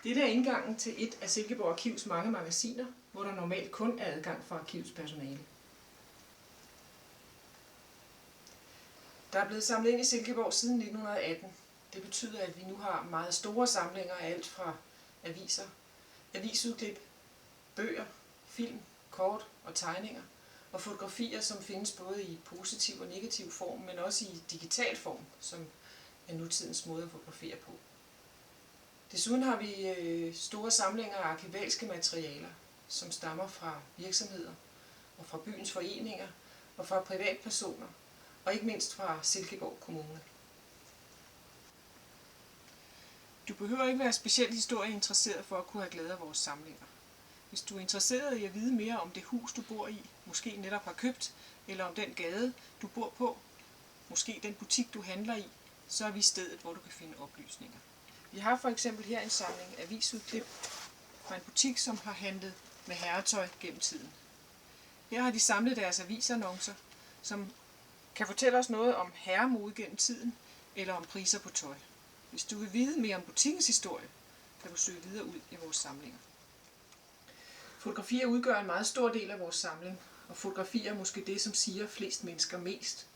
Dette er indgangen til et af Silkeborg Arkivs mange magasiner, hvor der normalt kun er adgang for arkivets personale. Der er blevet samlet ind i Silkeborg siden 1918. Det betyder, at vi nu har meget store samlinger af alt fra aviser, avisudklip, bøger, film, kort og tegninger, og fotografier, som findes både i positiv og negativ form, men også i digital form, som er nutidens måde at fotografere på. Desuden har vi store samlinger af arkivalske materialer, som stammer fra virksomheder og fra byens foreninger og fra privatpersoner, og ikke mindst fra Silkeborg Kommune. Du behøver ikke være specielt historieinteresseret for at kunne have glæde af vores samlinger. Hvis du er interesseret i at vide mere om det hus, du bor i, måske netop har købt, eller om den gade, du bor på, måske den butik, du handler i, så er vi stedet, hvor du kan finde oplysninger. Vi har for eksempel her en samling avisudklip fra en butik, som har handlet med herretøj gennem tiden. Her har de samlet deres avisannoncer, som kan fortælle os noget om herremode gennem tiden, eller om priser på tøj. Hvis du vil vide mere om butikkens historie, kan du søge videre ud i vores samlinger. Fotografier udgør en meget stor del af vores samling, og fotografier er måske det, som siger flest mennesker mest,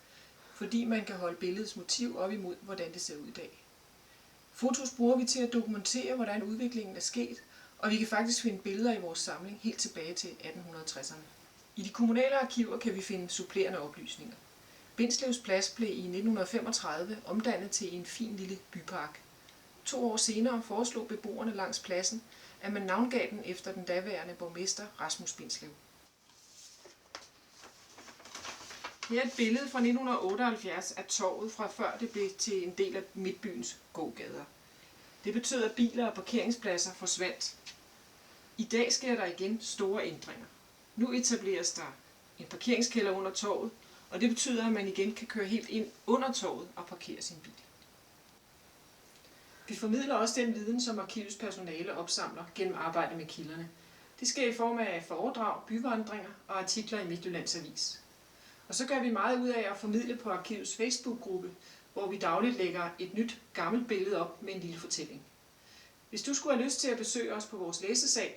fordi man kan holde billedets motiv op imod, hvordan det ser ud i dag. Fotos bruger vi til at dokumentere, hvordan udviklingen er sket, og vi kan faktisk finde billeder i vores samling helt tilbage til 1860'erne. I de kommunale arkiver kan vi finde supplerende oplysninger. Bindslevs Plads blev i 1935 omdannet til en fin lille bypark. 2 år senere foreslog beboerne langs pladsen, at man navngav den efter den daværende borgmester Rasmus Bindslev. Her er et billede fra 1978 af torvet fra før det blev til en del af midtbyens gågader. Det betød, at biler og parkeringspladser forsvandt. I dag sker der igen store ændringer. Nu etableres der en parkeringskælder under torvet, og det betyder, at man igen kan køre helt ind under torvet og parkere sin bil. Vi formidler også den viden, som arkivets personale opsamler gennem arbejde med kilderne. Det sker i form af foredrag, byvandringer og artikler i Midtjyllands Avis. Og så gør vi meget ud af at formidle på arkivets Facebook-gruppe, hvor vi dagligt lægger et nyt gammelt billede op med en lille fortælling. Hvis du skulle have lyst til at besøge os på vores læsesal,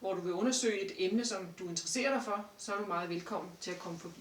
hvor du vil undersøge et emne, som du interesserer dig for, så er du meget velkommen til at komme forbi.